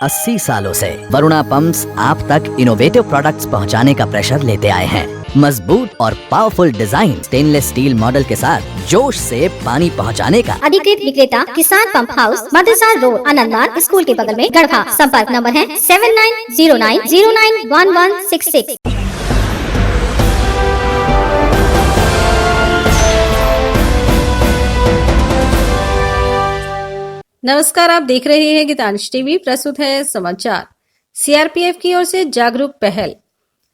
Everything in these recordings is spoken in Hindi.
80 सालों से वरुणा पंप्स आप तक इनोवेटिव प्रोडक्ट्स पहुंचाने का प्रेशर लेते आए हैं। मजबूत और powerful design, stainless steel model के साथ जोश से पानी पहुंचाने का। अधिकृत विक्रेता किसान पंप हाउस, मदरसा रोड, आनंदमार्ग स्कूल के बगल में, गढ़वा। संपर्क नंबर है 7909091166। नमस्कार, आप देख रहे हैं गीतांश टीवी। प्रस्तुत है समाचार। सीआरपीएफ की ओर से जागरूक पहल।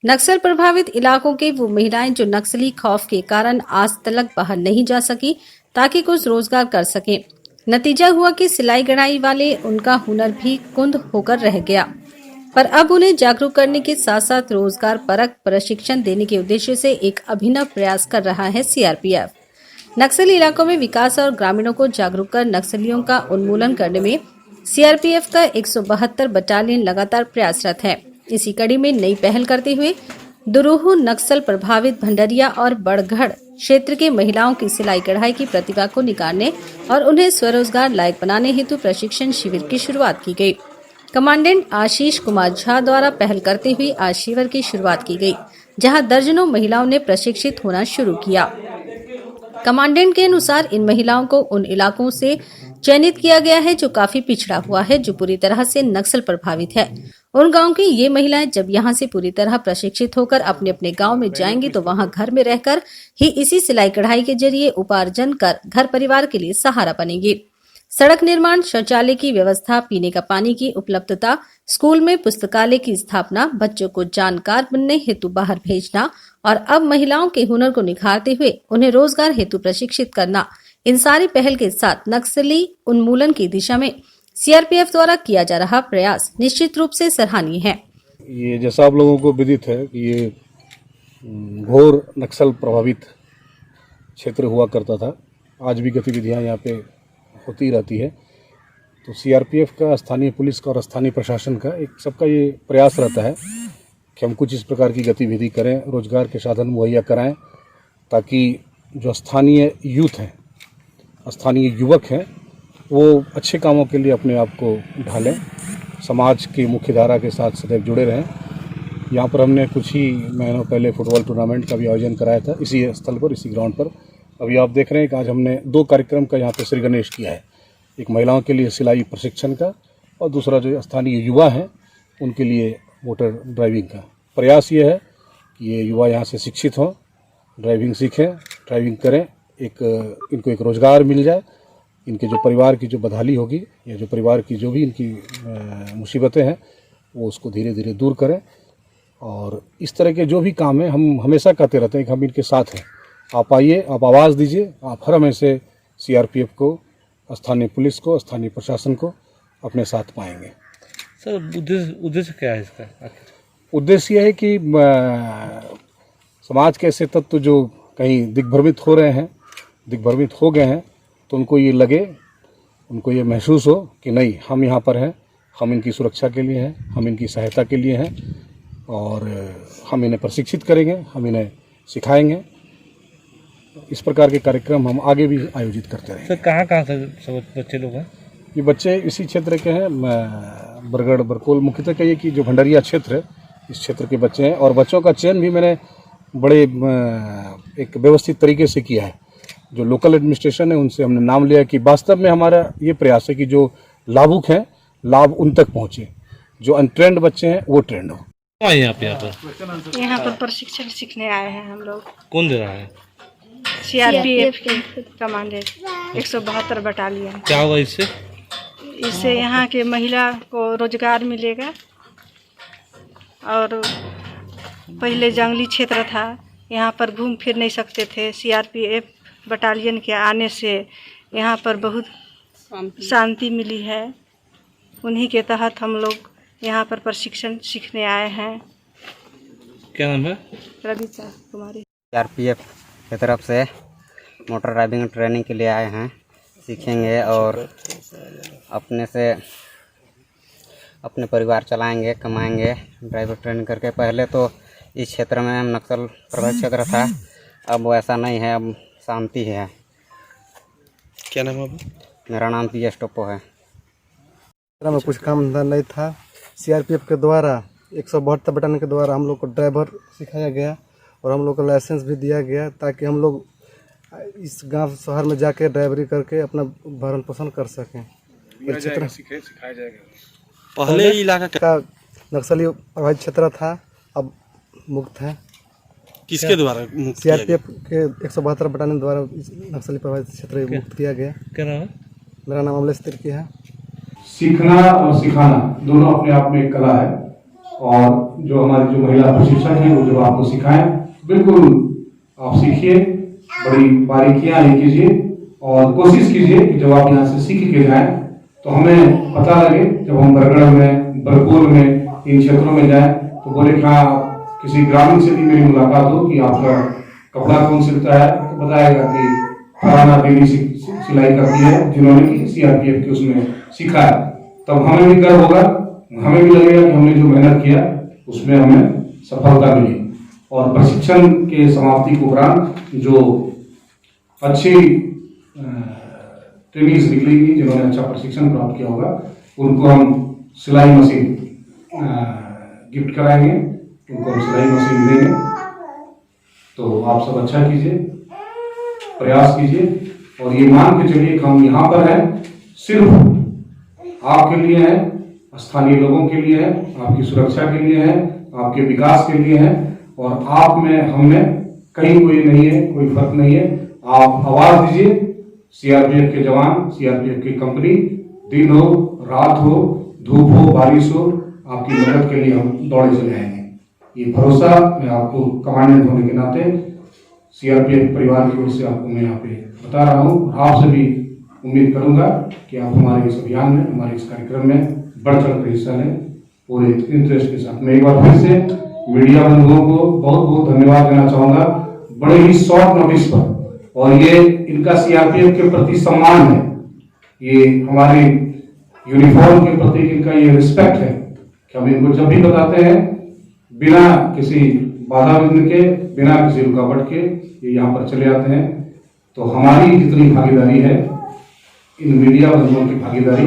नक्सल प्रभावित इलाकों के वो महिलाएं जो नक्सली खौफ के कारण आज तक बाहर नहीं जा सकी, ताकि कुछ रोजगार कर सकें। नतीजा हुआ कि सिलाई कढ़ाई वाले उनका हुनर भी कुंद होकर रह गया। पर अब उन्हें जागरूक करने के साथ साथ रोजगार परक प्रशिक्षण देने के उद्देश्य से एक अभिनव प्रयास कर रहा है सीआरपीएफ। नक्सली इलाकों में विकास और ग्रामीणों को जागरूक कर नक्सलियों का उन्मूलन करने में सीआरपीएफ का 172 बटालियन लगातार प्रयासरत है। इसी कड़ी में नई पहल करते हुए दुरूह नक्सल प्रभावित भंडरिया और बड़गढ़ क्षेत्र के महिलाओं की सिलाई कढ़ाई की प्रतिभा को निखारने और उन्हें स्वरोजगार लायक बनाने हेतु प्रशिक्षण शिविर की शुरुआत की गई। कमांडेंट आशीष कुमार झा द्वारा पहल करते हुए आज शिविर की शुरुआत की गई, जहां दर्जनों महिलाओं ने प्रशिक्षित होना शुरू किया। कमांडेंट के अनुसार इन महिलाओं को उन इलाकों से चयनित किया गया है जो काफी पिछड़ा हुआ है, जो पूरी तरह से नक्सल प्रभावित है। उन गांव की ये महिलाएं जब यहां से पूरी तरह प्रशिक्षित होकर अपने अपने गांव में जाएंगी तो वहां घर में रहकर ही इसी सिलाई कढ़ाई के जरिए उपार्जन कर घर परिवार के लिए सहारा बनेंगी। सड़क निर्माण, शौचालय की व्यवस्था, पीने का पानी की उपलब्धता, स्कूल में पुस्तकालय की स्थापना, बच्चों को जानकार बनने हेतु बाहर भेजना और अब महिलाओं के हुनर को निखारते हुए उन्हें रोजगार हेतु प्रशिक्षित करना, इन सारी पहल के साथ नक्सली उन्मूलन की दिशा में सीआरपीएफ द्वारा किया जा रहा प्रयास निश्चित रूप से सराहनीय है। ये जैसा आप लोगों को विदित है कि ये घोर नक्सल प्रभावित क्षेत्र हुआ करता था। आज भी गतिविधियां यहाँ पे होती रहती है। तो सीआरपीएफ का, स्थानीय पुलिस का और स्थानीय प्रशासन का एक सबका ये प्रयास रहता है कि हम कुछ इस प्रकार की गतिविधि करें, रोजगार के साधन मुहैया कराएं, ताकि जो स्थानीय यूथ हैं, स्थानीय युवक हैं, वो अच्छे कामों के लिए अपने आप को ढालें, समाज की मुख्य धारा के साथ सदैव जुड़े रहें। यहाँ पर हमने कुछ ही महीनों पहले फुटबॉल टूर्नामेंट का भी आयोजन कराया था इसी स्थल पर, इसी ग्राउंड पर। अभी आप देख रहे हैं कि आज हमने 2 कार्यक्रम का यहाँ पे श्री गणेश किया है। एक महिलाओं के लिए सिलाई प्रशिक्षण का और दूसरा जो स्थानीय युवा हैं उनके लिए मोटर ड्राइविंग का। प्रयास ये है कि ये युवा यहाँ से शिक्षित हों, ड्राइविंग सीखें, ड्राइविंग करें, इनको एक रोज़गार मिल जाए, इनके जो परिवार की जो बदहाली होगी या जो परिवार की जो भी इनकी मुसीबतें हैं वो उसको धीरे धीरे दूर करें। और इस तरह के जो भी काम हैं हम हमेशा कहते रहते हैं कि हम इनके साथ हैं। आप आइए, आप आवाज़ दीजिए, आप हर हमेशा सीआरपीएफ को, स्थानीय पुलिस को, स्थानीय प्रशासन को अपने साथ पाएंगे। सर, उद्देश्य क्या है इसका आखिर? उद्देश्य यह है कि समाज के ऐसे तत्व जो कहीं दिग्भ्रमित हो रहे हैं, दिग्भ्रमित हो गए हैं, तो उनको ये लगे, उनको ये महसूस हो कि नहीं, हम यहाँ पर हैं, हम इनकी सुरक्षा के लिए हैं, हम इनकी सहायता के लिए हैं और हम इन्हें प्रशिक्षित करेंगे, हम इन्हें सिखाएंगे। इस प्रकार के कार्यक्रम हम आगे भी आयोजित करते रहेंगे। सर, कहाँ से सब बच्चे लोग हैं? ये बच्चे इसी क्षेत्र के हैं, बरगढ़, बरकोल, मुख्यतः कहिए कि जो भंडरिया क्षेत्र है, इस क्षेत्र के बच्चे हैं। और बच्चों का चयन भी मैंने बड़े एक व्यवस्थित तरीके से किया है। जो लोकल एडमिनिस्ट्रेशन है उनसे हमने नाम लिया कि वास्तव में हमारा ये प्रयास है कि जो लाभुक हैं, लाभ उन तक पहुँचे, जो अनट्रेंड बच्चे हैं वो ट्रेंड हो। आए यहाँ पर यहाँ पर प्रशिक्षण सीखने आए हैं हम लोग। कौन दे रहा है? सीआरपीएफ के कमांडेंट 172 बटालियन। क्या होगा इससे? इससे यहाँ के महिला को रोजगार मिलेगा और पहले जंगली क्षेत्र था, यहाँ पर घूम फिर नहीं सकते थे। सीआरपीएफ बटालियन के आने से यहाँ पर बहुत शांति मिली है। उन्हीं के तहत हम लोग यहाँ पर प्रशिक्षण सीखने आए हैं। क्या नाम है? रविता कुमारी। सीआरपीएफ की तरफ से मोटर ड्राइविंग ट्रेनिंग के लिए आए हैं, सीखेंगे और अपने से अपने परिवार चलाएंगे, कमाएंगे ड्राइवर ट्रेनिंग करके। पहले तो इस क्षेत्र में नक्सल प्रभावित क्षेत्र था, अब वैसा नहीं है, अब शांति है। क्या नाम है? मेरा नाम पीएस टोप्पो है। में कुछ काम धंधा नहीं था। सीआरपीएफ के द्वारा 172 बटालियन के द्वारा हम लोग को ड्राइवर सिखाया गया और हम लोग को लाइसेंस भी दिया गया ताकि हम लोग इस गांव शहर में जाके ड्राइवरी करके अपना भरण पोषण कर सकें। सिखाया जाएगा। पहले इलाका का नक्सली प्रभावित क्षेत्र था, अब मुक्त है। किसके द्वारा? सीआरपीएफ के 172 बटालियन द्वारा नक्सली प्रभावित क्षेत्र मुक्त किया गया। क्या नाम है? मेरा नाम अमलेश तिर्की है। सीखना और सिखाना दोनों अपने आप में एक कला है और जो हमारी जो महिला प्रशिक्षक हैं वो जब आपको सिखाएं बिल्कुल आप सीखिए, बड़ी बारीकियां ये कीजिए और कोशिश कीजिए कि जब आप यहाँ से सीख के जाएं तो हमें पता लगे। जब हम बरगढ़ में, बरपुर में, इन क्षेत्रों में जाएं तो बोले कि हाँ किसी ग्रामीण से भी मेरी मुलाकात हो कि आपका कपड़ा कौन सिलता है, तो बताएगा कि फलाना दीदी सिलाई करती है जिन्होंने सीआरपीएफ के उसमें सीखा है। तब हमें भी गर्व होगा, हमें भी लगेगा कि हमने जो मेहनत किया उसमें हमें सफलता मिली। और प्रशिक्षण के समाप्ति के उपरांत जो अच्छी ट्रेनिंग्स निकलेगी, जिन्होंने अच्छा प्रशिक्षण प्राप्त किया होगा, उनको हम सिलाई मशीन गिफ्ट कराएंगे, उनको हम सिलाई मशीन देंगे। तो आप सब अच्छा कीजिए, प्रयास कीजिए और ये मान के चलिए कि हम यहाँ पर हैं सिर्फ आपके लिए है, स्थानीय लोगों के लिए है, आपकी सुरक्षा के लिए है, आपके विकास के लिए है और आप में हम में कहीं कोई नहीं है, कोई फर्क नहीं है। आप आवाज दीजिए, सीआरपीएफ के जवान, सीआरपीएफ की कंपनी, दिन हो रात हो, धूप हो बारिश हो, आपकी मदद के लिए हम दौड़े चले आएंगे। ये भरोसा मैं आपको कमांडेंट होने के नाते सीआरपीएफ परिवार की ओर से आपको मैं यहाँ पे बता रहा हूँ। आपसे भी उम्मीद करूंगा कि आप हमारे इस अभियान में, हमारे इस कार्यक्रम में बढ़ चढ़ कर हिस्सा लें पूरे इंटरेस्ट के साथ। मैं एक बार फिर से मीडिया बंधुओं को बहुत बहुत धन्यवाद देना चाहूंगा, बड़े ही शॉर्ट नोटिस पर, और ये इनका सीआरपीएफ के प्रति सम्मान है, ये हमारे यूनिफॉर्म के प्रति इनका ये रिस्पेक्ट है कि हम इनको जब भी बताते हैं बिना किसी बाधा विघ्न के, बिना किसी रुकावट के ये यहाँ पर चले आते हैं। तो हमारी जितनी भागीदारी है, इन मीडिया बंधुओं की भागीदारी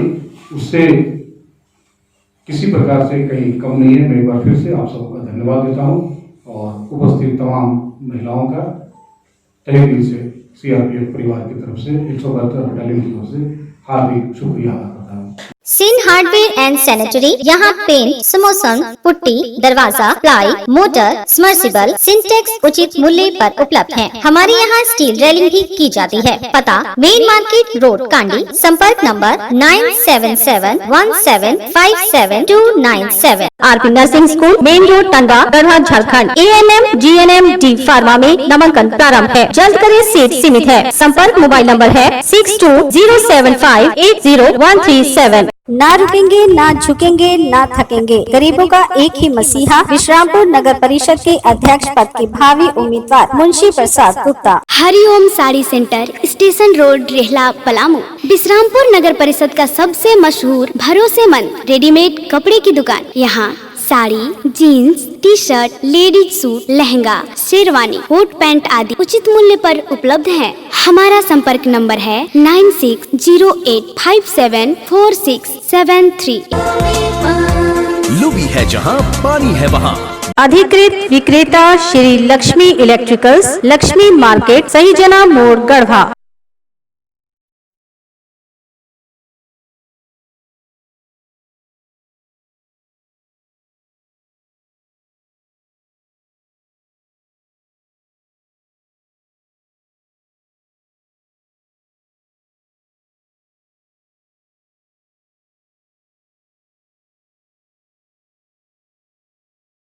उससे किसी प्रकार से कहीं कम नहीं है। मैं एक बार फिर से आप सबका धन्यवाद देता हूँ और उपस्थित तमाम महिलाओं का तहे दिल से सीआरपीएफ परिवार की तरफ से 172 बटालियन की ओर से हार्दिक शुक्रिया अदा करता हूँ। सिन हार्डवेयर एंड सैनिटरी, यहाँ पेंट, समोसन, पुट्टी, दरवाजा, प्लाई, मोटर, समर्सिबल, सिंटेक्स उचित मूल्य पर उपलब्ध है। हमारे यहाँ स्टील रेलिंग भी की जाती है। पता मेन मार्केट रोड, कांडी। संपर्क नंबर 9771757297। RP nursing school, main road, Tandwa, Garhwa, Jharkhand. ANM, GNM, D pharma में नामांकन प्रारंभ है, जल्द करें, सीट सीमित है। संपर्क मोबाइल नंबर है 6207580137। ना रुकेंगे, ना झुकेंगे, ना थकेंगे। गरीबों का एक ही मसीहा, विश्रामपुर नगर परिषद के अध्यक्ष पद के भावी उम्मीदवार Munshi Prasad Gupta. Hariom sari centre, station road, Rehla, Palamu. Vishrampur नगर परिषद का सबसे मशहूर भरोसेमंद रेडीमेड कपड़े की दुकान। यहाँ sari, jeans, T shirt, ladies suit, lehenga, sherwani, coat pant आदि उचित मूल्य पर उपलब्ध है। हमारा संपर्क नंबर है 9608574673। लुबी है जहां पानी है वहां। अधिकृत विक्रेता श्री लक्ष्मी इलेक्ट्रिकल्स, लक्ष्मी मार्केट, सही जना मोड़, गढ़वा।